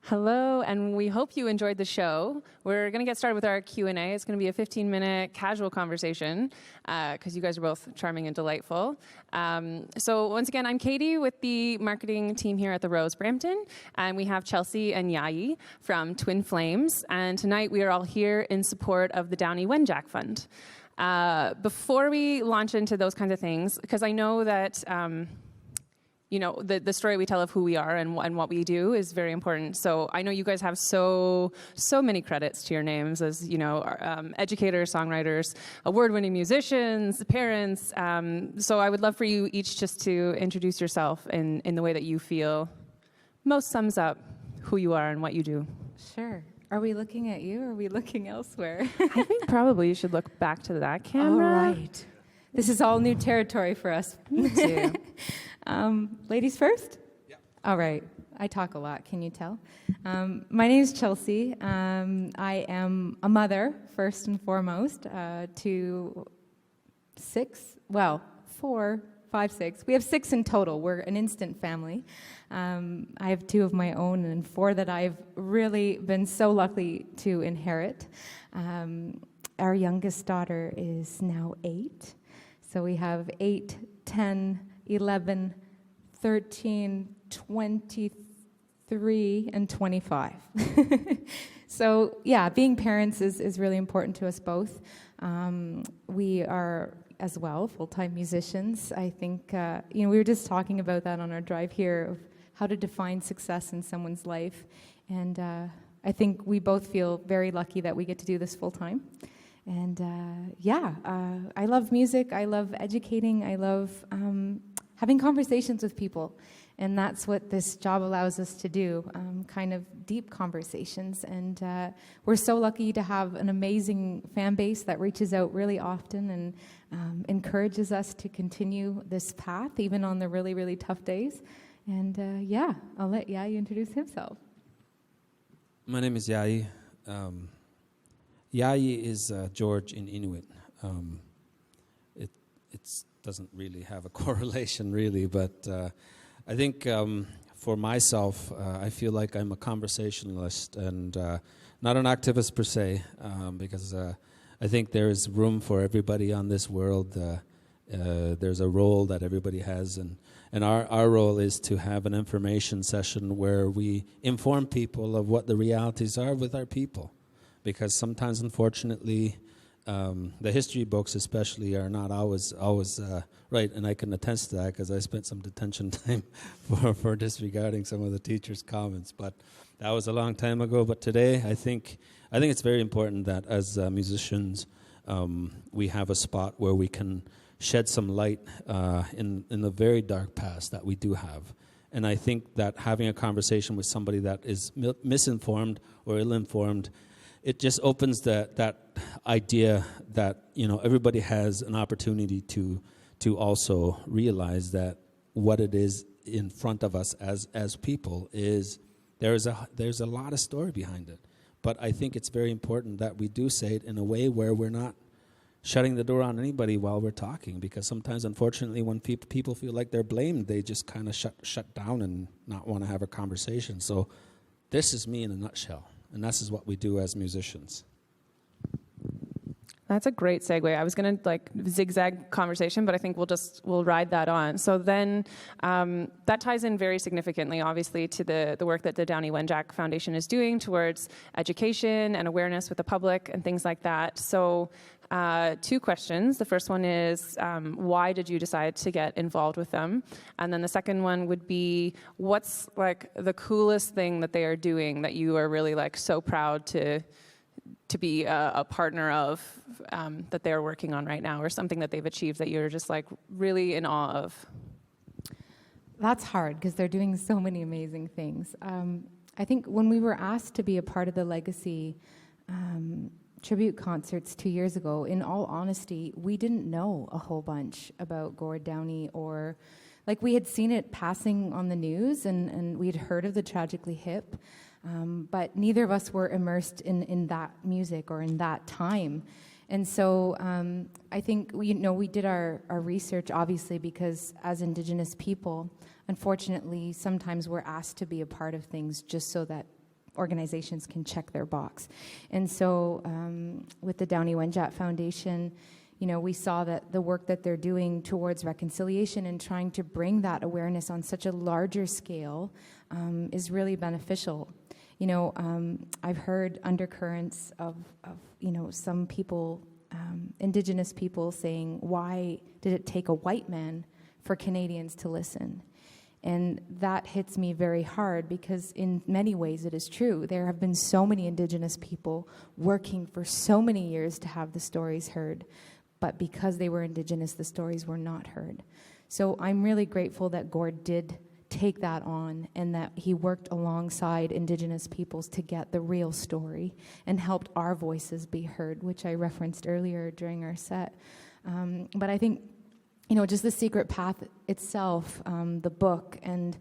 Hello, and we hope you enjoyed the show. We're going to get started with our Q&A. It's going to be a 15-minute casual conversation because you guys are both charming and delightful. So once again, I'm Katie with the marketing team here at the Rose Brampton, and we have Chelsey and Jaaji from TWIN FLAMES, and tonight we are all here in support of the Downey Wenjack Fund. Before we launch into those kinds of things, because I know that the story we tell of who we are and what we do is very important. So I know you guys have so many credits to your names as, educators, songwriters, award-winning musicians, parents. So I would love for you each just to introduce yourself in the way that you feel most sums up who you are and what you do. Sure. Are we looking at you or are we looking elsewhere? I think probably you should look back to that camera. All right. This is all new territory for us. Me too. Ladies first? Yeah. All right. I talk a lot, can you tell? My name is Chelsey. I am a mother, first and foremost, to 4, 5, 6. We have 6 in total. We're an instant family. I have 2 of my own and 4 that I've really been so lucky to inherit. Our youngest daughter is now 8. So we have 8, 10, 11, 13, 23, and 25. So, yeah, being parents is really important to us both. We are, as well, full-time musicians. I think, we were just talking about that on our drive here, of how to define success in someone's life. And I think we both feel very lucky that we get to do this full-time. And I love music, I love educating, I love having conversations with people. And that's what this job allows us to do, kind of deep conversations. And we're so lucky to have an amazing fan base that reaches out really often and encourages us to continue this path, even on the really, really tough days. And I'll let Jaaji introduce himself. My name is Jaaji. Jaaji is George in Inuit. It doesn't really have a correlation, really, but I think for myself, I feel like I'm a conversationalist and not an activist per se, because I think there is room for everybody on this world. There's a role that everybody has, and our role is to have an information session where we inform people of what the realities are with our people. Because sometimes, unfortunately, the history books especially are not always right, and I can attest to that because I spent some detention time for disregarding some of the teachers' comments. But that was a long time ago. But today, I think it's very important that as musicians, we have a spot where we can shed some light in the very dark past that we do have. And I think that having a conversation with somebody that is misinformed or ill-informed, it just opens that idea that everybody has an opportunity to also realize that what it is in front of us as people is there's a lot of story behind it. But I think it's very important that we do say it in a way where we're not shutting the door on anybody while we're talking, because sometimes, unfortunately, when people feel like they're blamed, they just kind of shut down and not want to have a conversation. So this is me in a nutshell. And this is what we do as musicians. That's a great segue. I was going to zigzag conversation, but I think we'll ride that on. So then that ties in very significantly, obviously, to the work that the Downey Wenjack Foundation is doing towards education and awareness with the public and things like that. So 2 questions. The first one is, why did you decide to get involved with them? And then the second one would be, what's the coolest thing that they are doing that you are really so proud to be a partner of, that they're working on right now, or something that they've achieved that you're just really in awe of? That's hard because they're doing so many amazing things. I think when we were asked to be a part of the Legacy tribute concerts 2 years ago, in all honesty, we didn't know a whole bunch about Gord, Downie, or we had seen it passing on the news and we'd heard of the Tragically Hip, but neither of us were immersed in that music or in that time. And so I think we did our research, obviously, because as Indigenous people, unfortunately, sometimes we're asked to be a part of things just so that organizations can check their box. And so with the Downey Wenjack Foundation, we saw that the work that they're doing towards reconciliation and trying to bring that awareness on such a larger scale is really beneficial. I've heard undercurrents of some people, Indigenous people, saying, why did it take a white man for Canadians to listen? And that hits me very hard, because in many ways it is true. There have been so many Indigenous people working for so many years to have the stories heard, but because they were Indigenous, the stories were not heard. So I'm really grateful that Gord did take that on, and that he worked alongside Indigenous peoples to get the real story and helped our voices be heard, which I referenced earlier during our set. But I think, just The Secret Path itself, the book, and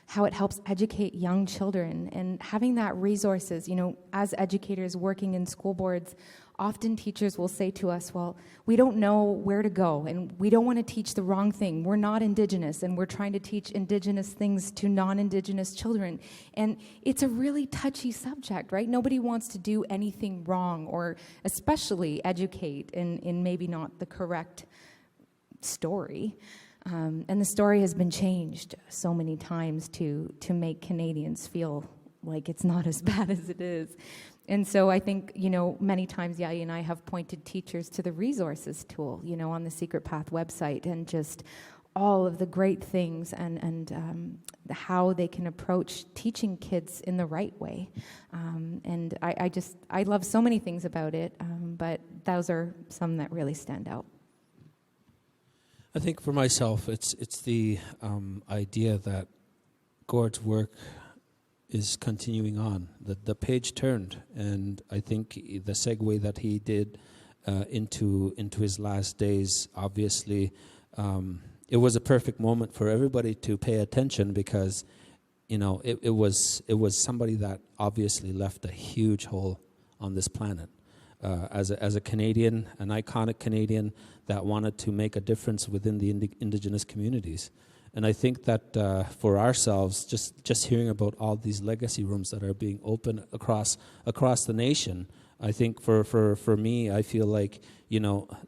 how it helps educate young children, and having that resources, as educators working in school boards, often teachers will say to us, well, we don't know where to go, and we don't want to teach the wrong thing. We're not Indigenous, and we're trying to teach Indigenous things to non-Indigenous children. And it's a really touchy subject, right? Nobody wants to do anything wrong, or especially educate in maybe not the correct story. And the story has been changed so many times to make Canadians feel like it's not as bad as it is. And so I think, many times Jaaji and I have pointed teachers to the resources tool, on the Secret Path website, and just all of the great things and how they can approach teaching kids in the right way. And I love so many things about it, but those are some that really stand out. I think for myself, it's the idea that Gord's work is continuing on. The page turned, and I think the segue that he did into his last days, obviously, it was a perfect moment for everybody to pay attention, because it was somebody that obviously left a huge hole on this planet. As a Canadian, an iconic Canadian that wanted to make a difference within the Indigenous communities. And I think that for ourselves, just hearing about all these legacy rooms that are being opened across the nation, I think for me, I feel like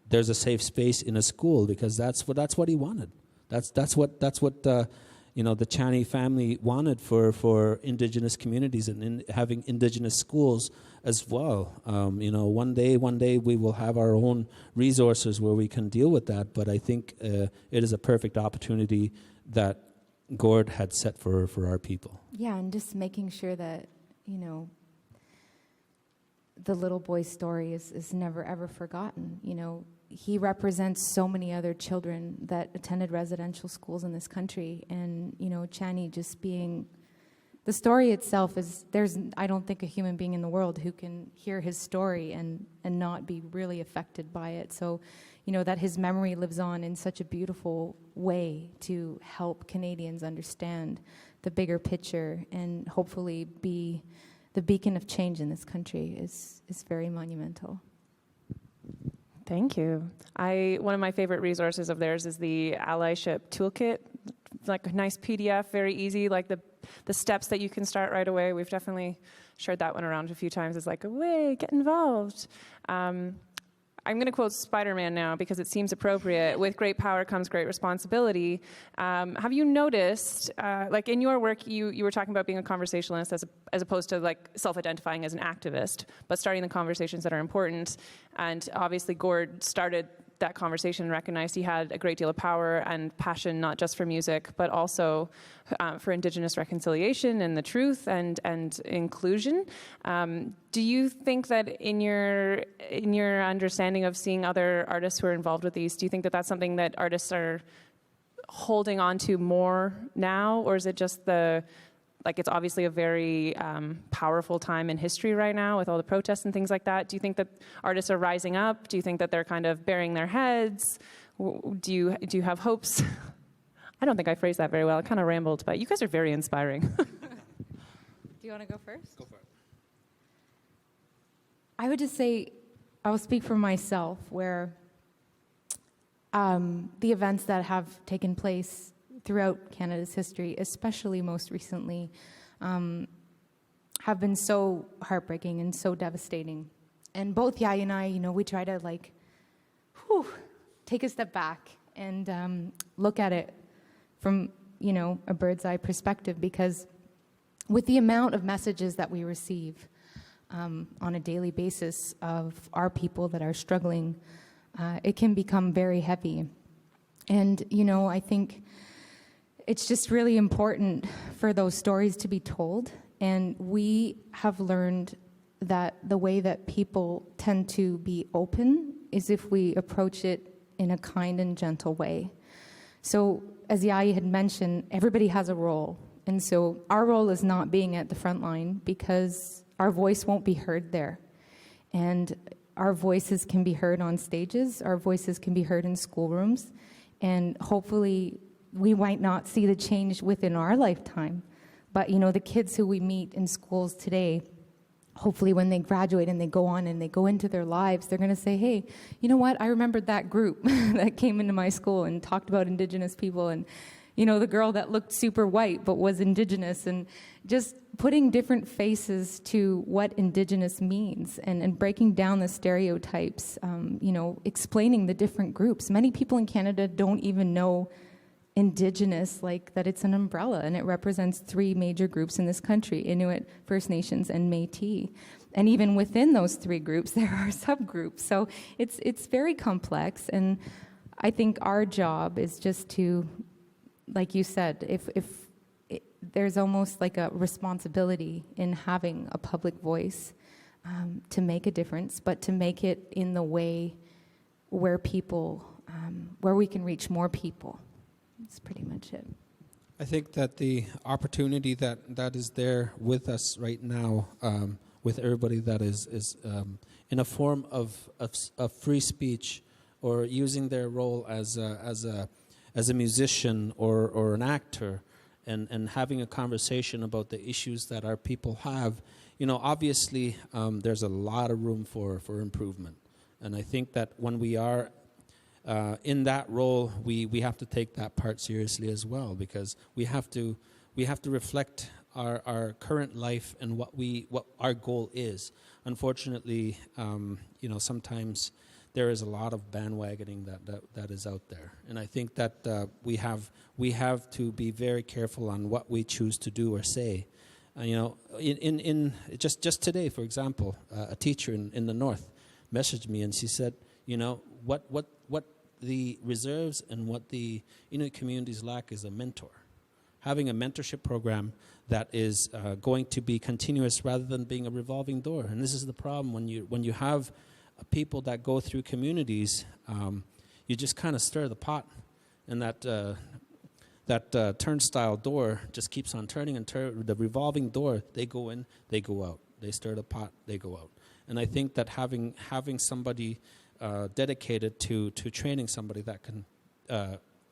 there's a safe space in a school, because that's what he wanted. That's what the Chanie family wanted for Indigenous communities, and having Indigenous schools as well. One day we will have our own resources where we can deal with that. But I think it is a perfect opportunity that Gord had set for our people. Yeah, and just making sure that, the little boy's story is never, ever forgotten. He represents so many other children that attended residential schools in this country. And, Chanie just being... The story itself is, I don't think, a human being in the world who can hear his story and not be really affected by it. So, that his memory lives on in such a beautiful way to help Canadians understand the bigger picture and hopefully be the beacon of change in this country is very monumental. Thank you. One of my favorite resources of theirs is the Allyship Toolkit. Like a nice PDF, very easy, like the steps that you can start right away. We've definitely shared that one around a few times. It's like, away, get involved. I'm going to quote Spider-Man now because it seems appropriate. With great power comes great responsibility. Have you noticed, like in your work, you were talking about being a conversationalist as opposed to like self-identifying as an activist, but starting the conversations that are important. And obviously Gord started that conversation, recognized he had a great deal of power and passion, not just for music, but also for Indigenous reconciliation and the truth and inclusion. Do you think that in your understanding of seeing other artists who are involved with these, do you think that that's something that artists are holding on to more now, or is it just it's obviously a very powerful time in history right now with all the protests and things like that. Do you think that artists are rising up? Do you think that they're kind of burying their heads? Do you have hopes? I don't think I phrased that very well. I kind of rambled, but you guys are very inspiring. Do you want to go first? Go for it. I would just say, I will speak for myself, where the events that have taken place throughout Canada's history, especially most recently, have have been so heartbreaking and so devastating. And both Jaaji and I, we try to take a step back and look at it from, a bird's eye perspective, because with the amount of messages that we receive on a daily basis of our people that are struggling, it can become very heavy. And, I think it's just really important for those stories to be told. And we have learned that the way that people tend to be open is if we approach it in a kind and gentle way. So, as Jaaji had mentioned, everybody has a role. And so our role is not being at the front line, because our voice won't be heard there. And our voices can be heard on stages, our voices can be heard in schoolrooms, and hopefully we might not see the change within our lifetime. But, the kids who we meet in schools today, hopefully when they graduate and they go on and they go into their lives, they're going to say, hey, you know what, I remembered that group that came into my school and talked about Indigenous people, and, the girl that looked super white but was Indigenous, and just putting different faces to what Indigenous means, and breaking down the stereotypes, explaining the different groups. Many people in Canada don't even know Indigenous, like that it's an umbrella, and it represents 3 major groups in this country: Inuit, First Nations, and Métis. And even within those 3 groups, there are subgroups. So it's very complex, and I think our job is just to, like you said, if there's almost like a responsibility in having a public voice to make a difference, but to make it in the way where people, where we can reach more people. That's pretty much it. I think that the opportunity that is there with us right now, with everybody that is in a form of free speech, or using their role as a musician or an actor, and having a conversation about the issues that our people have, obviously there's a lot of room for improvement. And I think that when we are in that role, we have to take that part seriously as well, because we have to reflect our current life and what our goal is. Unfortunately, sometimes there is a lot of bandwagoning that is out there, and I think that we have to be very careful on what we choose to do or say. In just today, for example, a teacher in the north messaged me, and she said, what the reserves and what the Inuk communities lack is a mentor. Having a mentorship program that is going to be continuous rather than being a revolving door. And this is the problem when you have people that go through communities, you just kind of stir the pot, and that turnstile door just keeps on turning and the revolving door. They go in, they go out. They stir the pot, they go out. And I think that having somebody dedicated to training somebody that can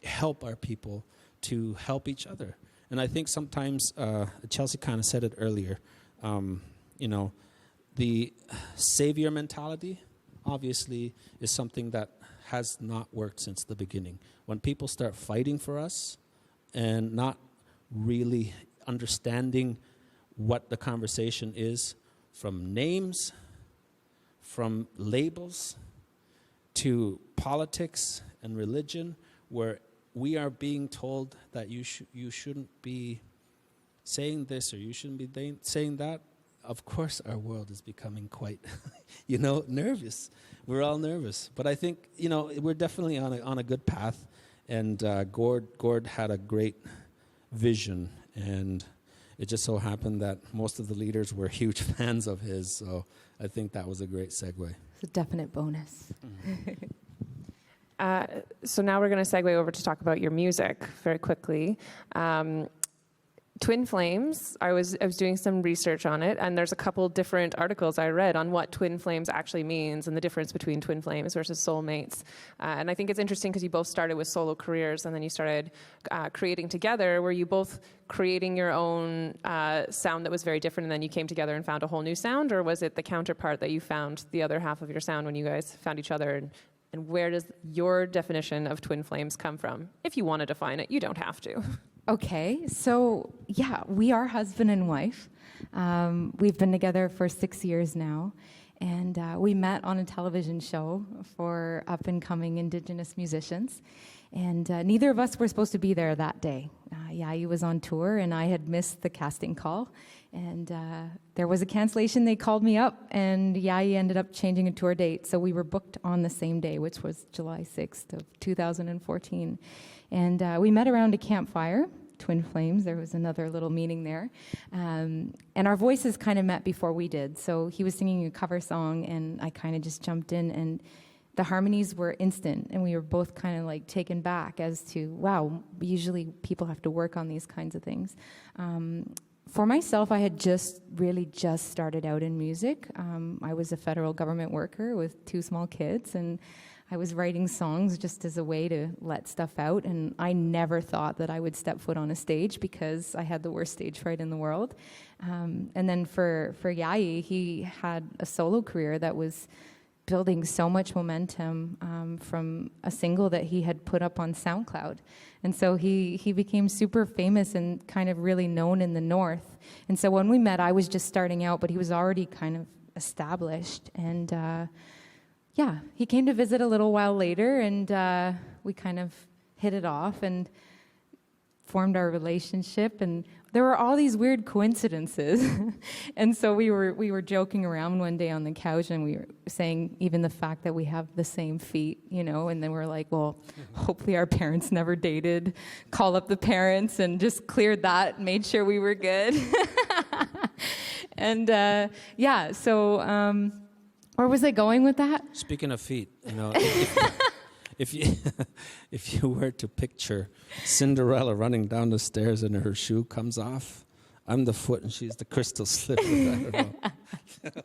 help our people to help each other. And I think sometimes, Chelsey kind of said it earlier, the savior mentality obviously is something that has not worked since the beginning. When people start fighting for us and not really understanding what the conversation is, from names, from labels, to politics and religion, where we are being told that you shouldn't be saying this or you shouldn't be saying that. Of course, our world is becoming quite, nervous. We're all nervous, but I think we're definitely on a good path. And Gord had a great vision, and it just so happened that most of the leaders were huge fans of his. So I think that was a great segue. It's a definite bonus. So now we're going to segue over to talk about your music very quickly. Twin Flames, I was doing some research on it, and there's a couple different articles I read on what Twin Flames actually means and the difference between Twin Flames versus Soulmates. And I think it's interesting because you both started with solo careers and then you started creating together. Were you both creating your own sound that was very different and then you came together and found a whole new sound? Or was it the counterpart that you found the other half of your sound when you guys found each other? And where does your definition of Twin Flames come from? If you want to define it, you don't have to. Okay, so yeah, we are husband and wife. We've been together for 6 years now, and we met on a television show for up-and-coming Indigenous musicians, and neither of us were supposed to be there that day. Jaaji was on tour, and I had missed the casting call, and there was a cancellation. They called me up, and Jaaji ended up changing a tour date, so we were booked on the same day, which was July 6th of 2014. And we met around a campfire, Twin Flames. There was another little meaning there. And our voices kind of met before we did. So he was singing a cover song, and I kind of just jumped in, and the harmonies were instant. And we were both kind of like taken back as to, wow, usually people have to work on these kinds of things. For myself, I had just started out in music. I was a federal government worker with 2 small kids, and I was writing songs just as a way to let stuff out, and I never thought that I would step foot on a stage because I had the worst stage fright in the world. And then for Jaaji, he had a solo career that was building so much momentum from a single that he had put up on SoundCloud. And so he became super famous and kind of really known in the North. And so when we met, I was just starting out, but he was already kind of established. And yeah, he came to visit a little while later, and we kind of hit it off and formed our relationship. And there were all these weird coincidences. And so we were joking around one day on the couch, and we were saying even the fact that we have the same feet, you know, and then we're like, well, hopefully our parents never dated. Call up the parents and just cleared that, made sure we were good. And yeah, so where was I going with that? Speaking of feet, you know, if you were to picture Cinderella running down the stairs and her shoe comes off, I'm the foot and she's the crystal slipper. I don't know.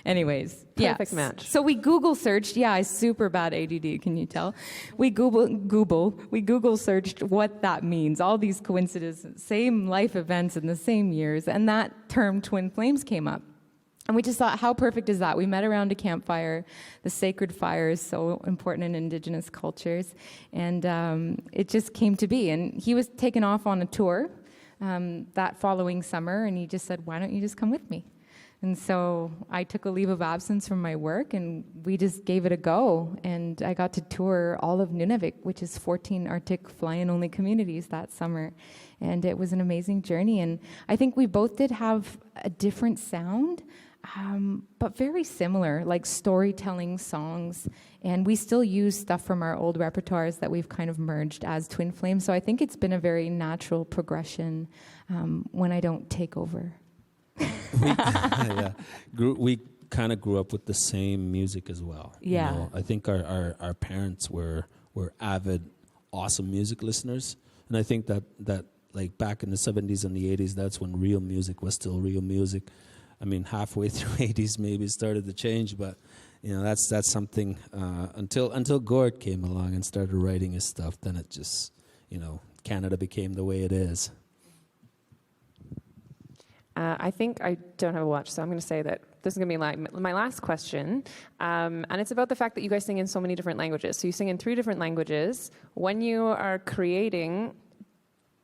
Anyways, perfect match. So we Google searched. Yeah, I'm super bad ADD. Can you tell? We Google searched what that means. All these coincidences, same life events in the same years, and that term Twin Flames came up. And we just thought, how perfect is that? We met around a campfire. The sacred fire is so important in Indigenous cultures. And it just came to be. And he was taken off on a tour that following summer, and he just said, why don't you just come with me? And so I took a leave of absence from my work, and we just gave it a go. And I got to tour all of Nunavut, which is 14 Arctic fly-in-only communities that summer. And it was an amazing journey. And I think we both did have a different sound, but very similar, like storytelling songs. And we still use stuff from our old repertoires that we've kind of merged as Twin Flames. So I think it's been a very natural progression when I don't take over. We kind of grew up with the same music as well. Yeah. You know, I think our parents were avid, awesome music listeners. And I think that like back in the 70s and the 80s, that's when real music was still real music. I mean, halfway through 80s maybe it started to change, but you know that's something until Gord came along and started writing his stuff, then it just, you know, Canada became the way it is. I think I don't have a watch, so I'm going to say that this is going to be my last question. And it's about the fact that you guys sing in so many different languages. So you sing in 3 different languages. When you are creating,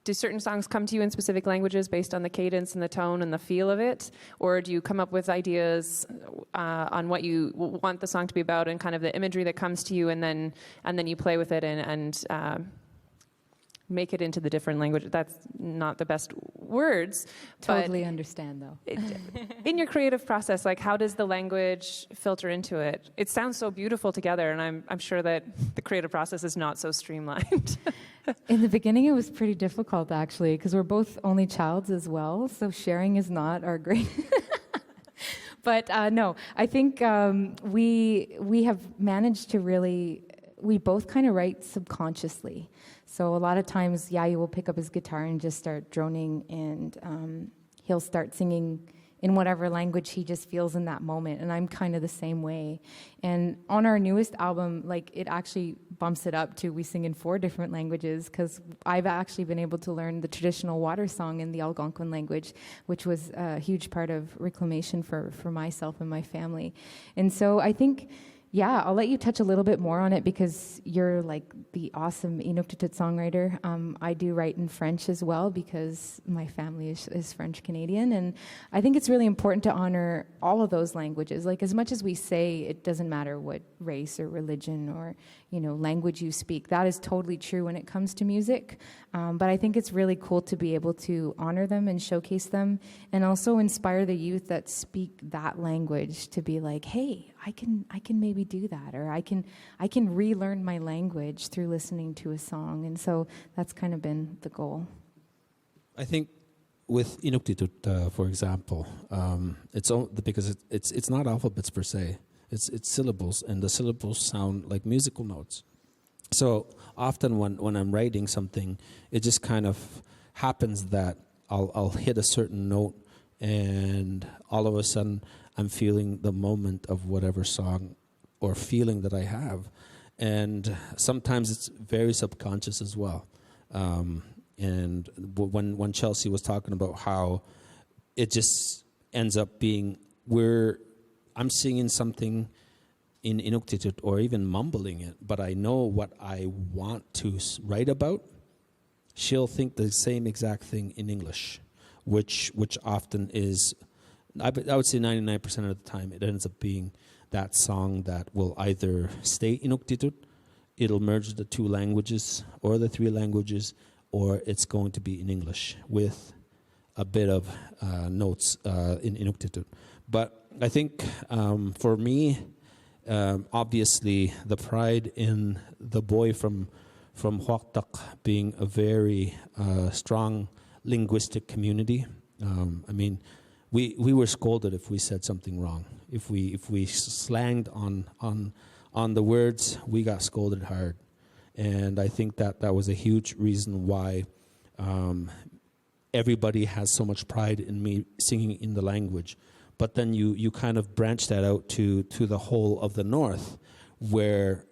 do certain songs come to you in specific languages based on the cadence and the tone and the feel of it? Or do you come up with ideas on what you want the song to be about and kind of the imagery that comes to you, and then you play with it and make it into the different language? That's not the best words. Totally understand, though. In your creative process, like, how does the language filter into it? It sounds so beautiful together, and I'm sure that the creative process is not so streamlined. In the beginning, it was pretty difficult, actually, because we're both only childs as well, so sharing is not our great... But no, I think we have managed to really... We both kind of write subconsciously. So a lot of times, Jaaji will pick up his guitar and just start droning, and he'll start singing in whatever language he just feels in that moment. And I'm kind of the same way. And on our newest album, like, it actually bumps it up to we sing in 4 different languages, because I've actually been able to learn the traditional water song in the Algonquin language, which was a huge part of reclamation for myself and my family. And so I think Yeah, I'll let you touch a little bit more on it because you're like the awesome Inuktitut songwriter. I do write in French as well because my family is French Canadian, and I think it's really important to honor all of those languages. Like, as much as we say it doesn't matter what race or religion or language you speak, that is totally true when it comes to music. But I think it's really cool to be able to honor them and showcase them, and also inspire the youth that speak that language to be like, hey, I can maybe do that, or I can relearn my language through listening to a song. And so that's kind of been the goal. I think with Inuktitut, for example, because it's not alphabets per se. It's syllables, and the syllables sound like musical notes. So often when I'm writing something, it just kind of happens that I'll hit a certain note, and all of a sudden I'm feeling the moment of whatever song or feeling that I have. And sometimes it's very subconscious as well. And when Chelsey was talking about how it just ends up being I'm singing something in Inuktitut or even mumbling it, but I know what I want to write about, she'll think the same exact thing in English, which often is, I would say 99% of the time, it ends up being that song that will either stay Inuktitut, it'll merge the two languages or the three languages, or it's going to be in English with a bit of notes in Inuktitut. But I think for me, obviously the pride in the boy from Huaktak being a very strong linguistic community. I mean, we were scolded if we said something wrong. If we slanged on the words, we got scolded hard. And I think that was a huge reason why everybody has so much pride in me singing in the language. But then you kind of branch that out to the whole of the North, where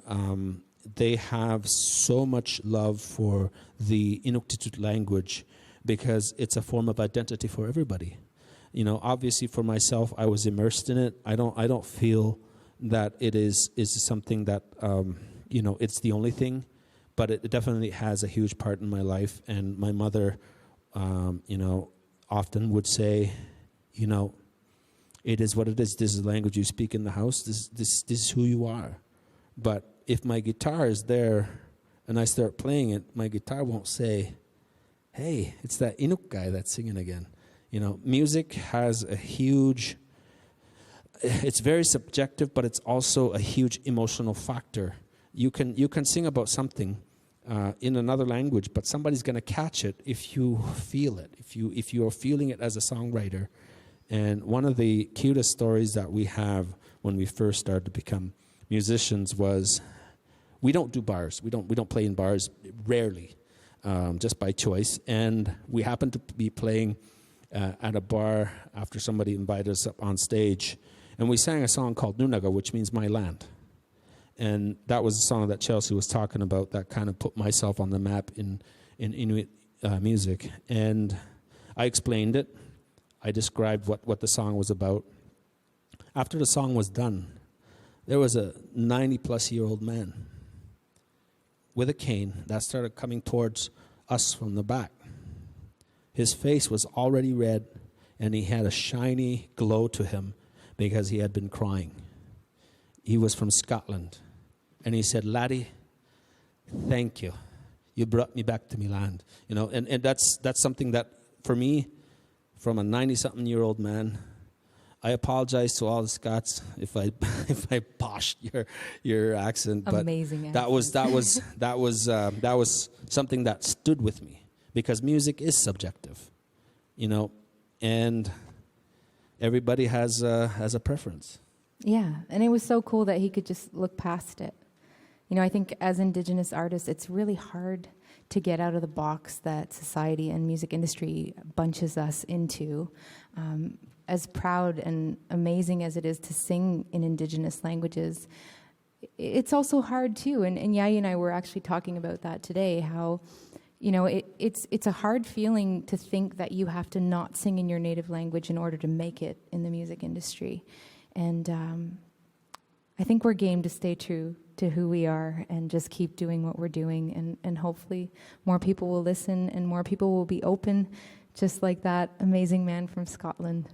they have so much love for the Inuktitut language because it's a form of identity for everybody. Obviously for myself, I was immersed in it. I don't feel that it is something that it's the only thing, but it definitely has a huge part in my life. And my mother, often would say, it is what it is. This is the language you speak in the house. This is who you are. But if my guitar is there and I start playing it, my guitar won't say, hey, it's that Inuk guy that's singing again. Music has a huge, it's very subjective, but it's also a huge emotional factor. You can sing about something in another language, but somebody's going to catch it if you feel it, if you are feeling it as a songwriter. And one of the cutest stories that we have when we first started to become musicians was, we don't do bars. We don't play in bars, rarely, just by choice. And we happened to be playing at a bar after somebody invited us up on stage, and we sang a song called Nunaga, which means my land. And that was a song that Chelsey was talking about that kind of put myself on the map in Inuit music. And I explained it. I described what the song was about. After the song was done, there was a 90-plus-year-old man with a cane that started coming towards us from the back. His face was already red, and he had a shiny glow to him because he had been crying. He was from Scotland. And he said, "Laddie, thank you. You brought me back to my land." And that's something that, for me, from a 90-something-year-old man, I apologize to all the Scots if I botched your accent. But amazing accent. That was something that stood with me, because music is subjective, and everybody has a preference. Yeah, and it was so cool that he could just look past it. I think as Indigenous artists, it's really hard to get out of the box that society and music industry bunches us into. As proud and amazing as it is to sing in Indigenous languages, it's also hard too. And Jaaji and I were actually talking about that today, how it's a hard feeling to think that you have to not sing in your native language in order to make it in the music industry. And I think we're game to stay true to who we are and just keep doing what we're doing, and hopefully more people will listen and more people will be open, just like that amazing man from Scotland.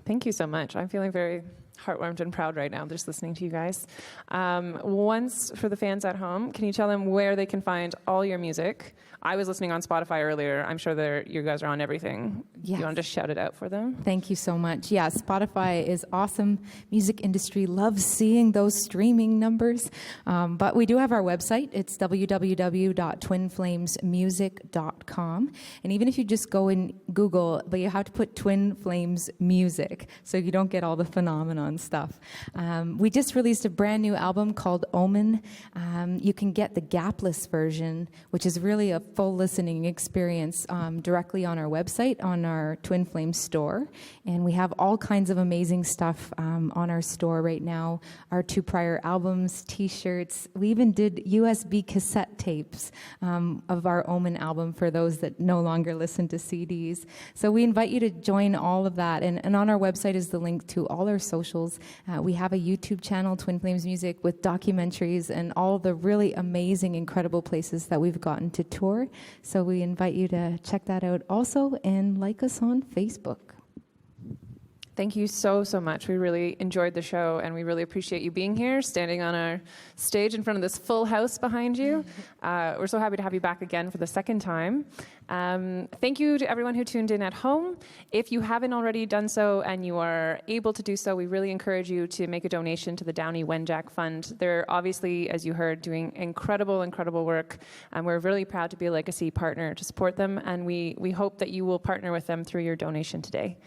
Thank you so much. I'm feeling very heartwarmed and proud right now just listening to you guys. Once, for the fans at home, can you tell them where they can find all your music? I was listening on Spotify earlier. I'm sure you guys are on everything. Yes. You want to just shout it out for them? Thank you so much. Yeah, Spotify is awesome. Music industry loves seeing those streaming numbers. But we do have our website. It's www.twinflamesmusic.com. And even if you just go in Google, but you have to put Twin Flames Music so you don't get all the phenomenon stuff. We just released a brand new album called Omen. You can get the gapless version, which is really a full listening experience, directly on our website, on our Twin Flames store. And we have all kinds of amazing stuff on our store right now. Our 2 prior albums, t-shirts. We even did USB cassette tapes of our Omen album for those that no longer listen to CDs. So we invite you to join all of that. And on our website is the link to all our socials. We have a YouTube channel, Twin Flames Music, with documentaries and all the really amazing, incredible places that we've gotten to tour. So we invite you to check that out also and like us on Facebook. Thank you so, so much. We really enjoyed the show, and we really appreciate you being here, standing on our stage in front of this full house behind you. We're so happy to have you back again for the second time. Thank you to everyone who tuned in at home. If you haven't already done so and you are able to do so, we really encourage you to make a donation to the Downey Wenjack Fund. They're obviously, as you heard, doing incredible, incredible work, and we're really proud to be a legacy partner to support them, and we hope that you will partner with them through your donation today.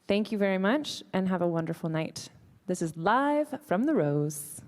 Thank you very much, and have a wonderful night. This is Live from the Rose.